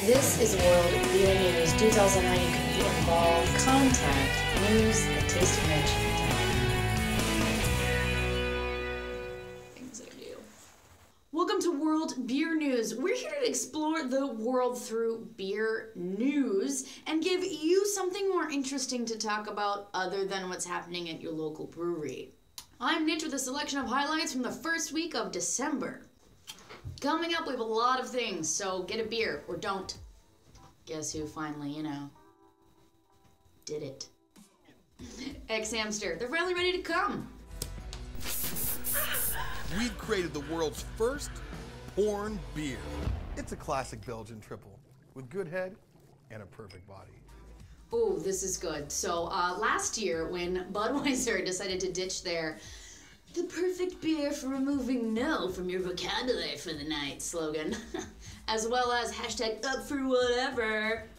This is World Beer News. Details on how you can be involved. Contact news@tasteofnitch.com. Things I do. Welcome to World Beer News. We're here to explore the world through beer news and give you something more interesting to talk about other than what's happening at your local brewery. I'm Nitch with a selection of highlights from the first week of December. Coming up, we have a lot of things, so get a beer, or don't. Guess who finally, did it. Ex-Hamster, they're finally ready to come. We've created the world's first porn beer. It's a classic Belgian triple with good head and a perfect body. Oh, this is good. So last year when Budweiser decided to ditch their "the perfect beer for removing no from your vocabulary for the night" slogan, as well as hashtag up for whatever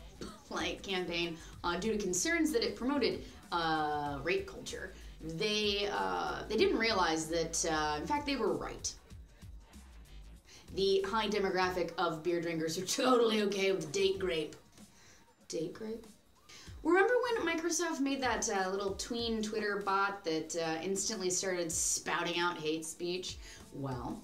like campaign due to concerns that it promoted rape culture, they didn't realize that in fact they were right. The high demographic of beer drinkers are totally okay with Date Grape. Date Grape? Remember when Microsoft made that little tween Twitter bot that instantly started spouting out hate speech? Well,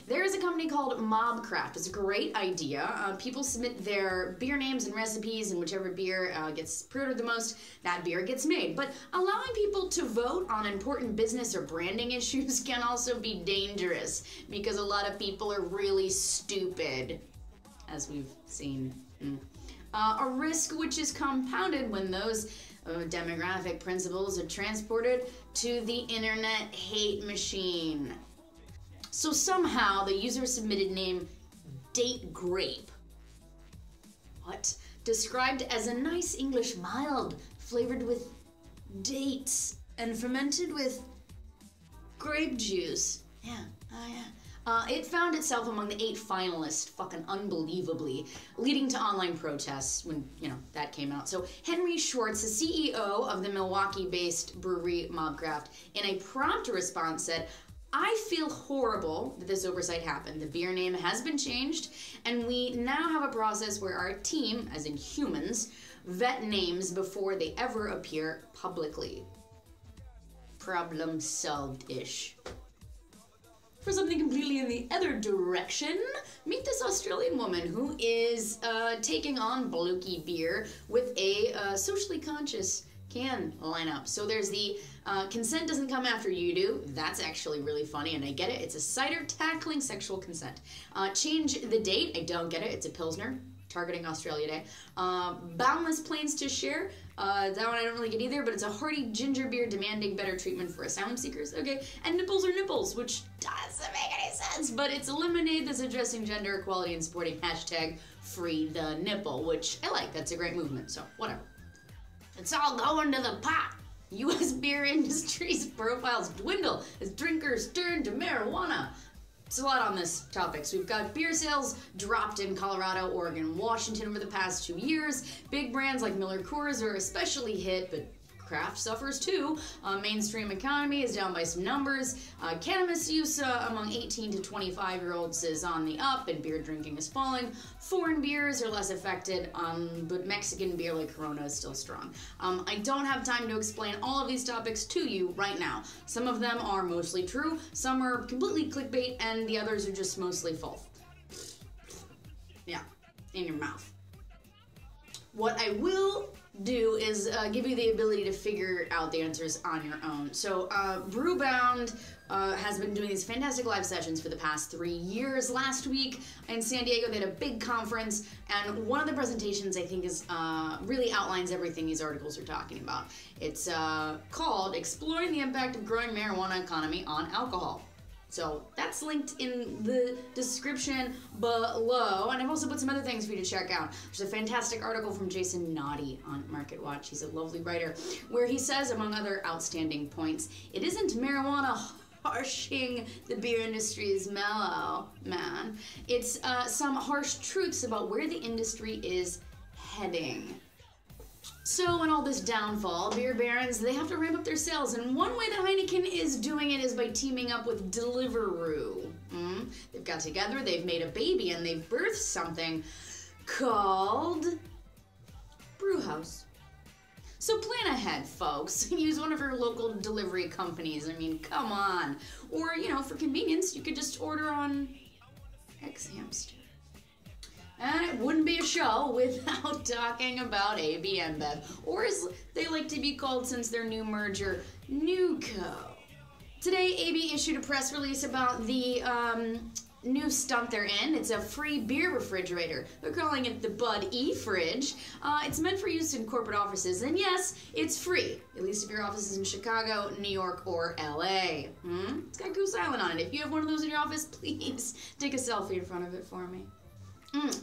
there is a company called Mobcraft. It's a great idea. People submit their beer names and recipes, and whichever beer gets pre-ordered the most, that beer gets made. But allowing people to vote on important business or branding issues can also be dangerous because a lot of people are really stupid, as we've seen. A risk which is compounded when those demographic principles are transported to the internet hate machine. So somehow the user submitted name Date Grape, described as a nice English mild flavored with dates and fermented with grape juice. It found itself among the 8 finalists, fucking unbelievably, leading to online protests when, that came out. So Henry Schwartz, the CEO of the Milwaukee-based brewery Mobcraft, in a prompt response said, "I feel horrible that this oversight happened. The beer name has been changed, and we now have a process where our team, as in humans, vet names before they ever appear publicly." Problem solved-ish. For something completely in the other direction, meet this Australian woman who is taking on Blokey beer with a socially conscious can lineup. So there's the consent doesn't come after you do. That's actually really funny, and I get it. It's a cider tackling sexual consent. Change the date. I don't get it. It's a Pilsner, targeting Australia Day. Boundless planes to share. That one I don't really get either, but it's a hearty ginger beer demanding better treatment for asylum seekers. Okay, and nipples are nipples, which doesn't make any sense, but it's a lemonade that's addressing gender equality and supporting hashtag free the nipple, which I like. That's a great movement, so whatever. It's all going to the pot. U.S. beer industry's profiles dwindle as drinkers turn to marijuana. It's a lot on this topic. So we've got beer sales dropped in Colorado, Oregon, Washington over the past 2 years. Big brands like Miller Coors are especially hit, but craft suffers too. Mainstream economy is down by some numbers. Cannabis use among 18 to 25-year-olds is on the up, and beer drinking is falling. Foreign beers are less affected, but Mexican beer like Corona is still strong. I don't have time to explain all of these topics to you right now. Some of them are mostly true, some are completely clickbait, and the others are just mostly false. Yeah, in your mouth. What I will do is give you the ability to figure out the answers on your own. So Brewbound has been doing these fantastic live sessions for the past 3 years. Last week in San Diego they had a big conference, and one of the presentations I think is really outlines everything these articles are talking about. It's called Exploring the Impact of Growing Marijuana Economy on Alcohol. So that's linked in the description below, and I've also put some other things for you to check out. There's a fantastic article from Jason Naughty on Market Watch. He's a lovely writer, where he says, among other outstanding points, it isn't marijuana harshing the beer industry's mellow, man. It's some harsh truths about where the industry is heading. So in all this downfall, beer barons, they have to ramp up their sales, and one way that Heineken is doing it is by teaming up with Deliveroo. They've got together, they've made a baby, and they've birthed something called Brew House. So plan ahead, folks. Use one of your local delivery companies. I mean, come on. Or, you know, for convenience, you could just order on X-Hamster. And it wouldn't be a show without talking about AB InBev, or as they like to be called since their new merger, Newco. Today, AB issued a press release about the new stunt they're in. It's a free beer refrigerator. They're calling it the Bud E-Fridge. It's meant for use in corporate offices, and yes, it's free, at least if your office is in Chicago, New York, or LA. It's got Goose Island on it. If you have one of those in your office, please take a selfie in front of it for me.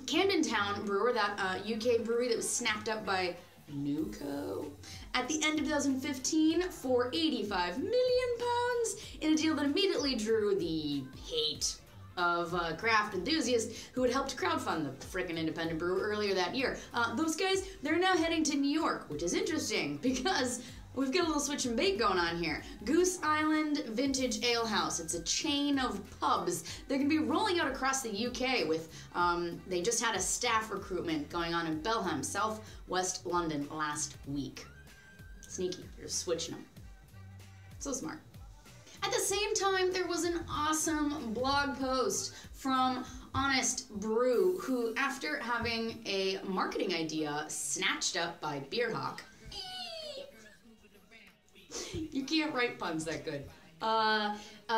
Camden Town Brewer, that UK brewery that was snapped up by Newco at the end of 2015 for £85 million in a deal that immediately drew the hate of craft enthusiasts who had helped crowdfund the frickin' independent brewer earlier that year. Those guys, they're now heading to New York, which is interesting because we've got a little switch and bake going on here. Goose Island Vintage Ale House. It's a chain of pubs. They're going to be rolling out across the UK with, they just had a staff recruitment going on in Belham, southwest London last week. Sneaky. They're switching them. So smart. At the same time, there was an awesome blog post from Honest Brew, who, after having a marketing idea snatched up by Beerhawk, you can't write puns that good.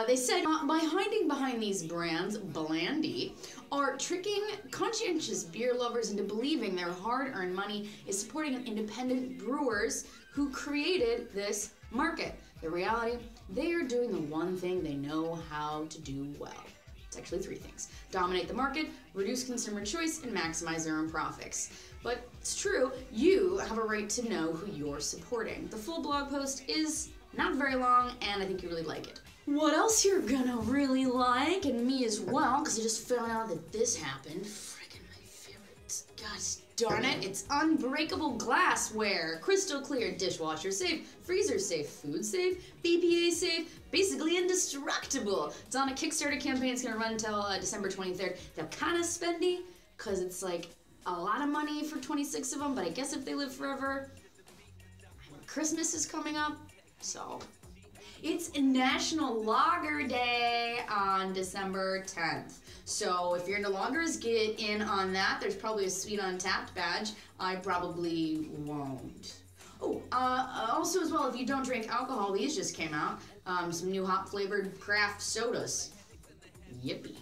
They said, by hiding behind these brands, Blandy are tricking conscientious beer lovers into believing their hard-earned money is supporting independent brewers who created this market. The reality, they are doing the one thing they know how to do well. It's actually three things. Dominate the market, reduce consumer choice, and maximize their own profits. But it's true, you have a right to know who you're supporting. The full blog post is not very long, and I think you really like it. What else you're gonna really like, and me as well, because I just found out that this happened. Frickin' my favorite. Gosh darn it, it's Unbreakable Glassware. Crystal clear, dishwasher safe, freezer safe, food safe, BPA safe, basically indestructible. It's on a Kickstarter campaign. It's gonna run until December 23rd. They're kind of spendy, because it's like a lot of money for 26 of them, but I guess if they live forever, Christmas is coming up, so. It's National Lager Day on December 10th. So if you're into lagers, get in on that. There's probably a Sweet Untapped badge. I probably won't. Oh, also as well, if you don't drink alcohol, these just came out. Some new hop-flavored craft sodas. Yippee.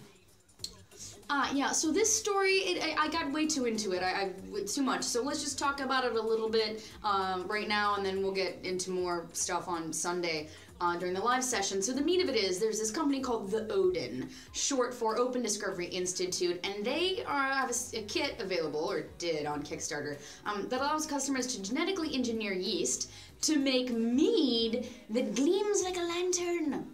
Yeah, so this story, I got way too into it. I too much. So let's just talk about it a little bit right now, and then we'll get into more stuff on Sunday during the live session. So the meat of it is, there's this company called the Odin, short for Open Discovery Institute, and they have a kit available, or did on Kickstarter, that allows customers to genetically engineer yeast to make mead that gleams like a lantern.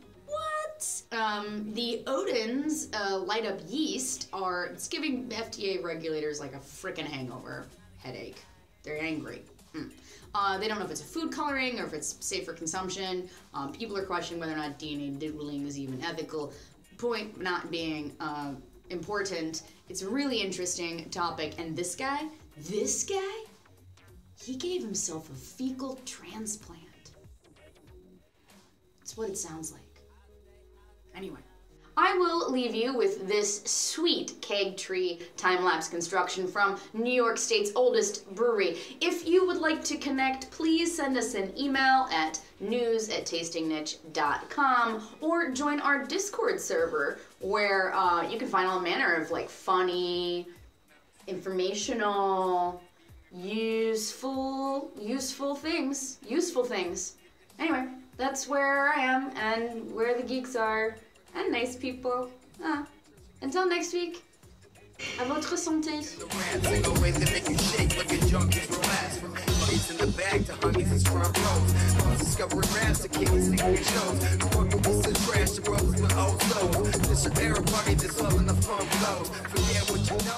The Odin's light up yeast it's giving FDA regulators like a frickin' hangover, headache. They're angry. They don't know if it's a food coloring or if it's safe for consumption. People are questioning whether or not DNA dueling is even ethical. Point not being important. It's a really interesting topic, and this guy, he gave himself a fecal transplant. That's what it sounds like. Anyway, I will leave you with this sweet keg tree time-lapse construction from New York State's oldest brewery. If you would like to connect, please send us an email at news@tastingnitch.com or join our Discord server where you can find all manner of like funny, informational, useful things. Anyway, that's where I am and where the geeks are and nice people. Until next week, à votre santé. Single ways that make you shake like a junkie's relax. From buckets in the bag to honeys and front rows. Discovery raps to kiddies secret shows. Working with the trash to brothers with old souls. This your era party, this all in the fun flows. Forget what you know.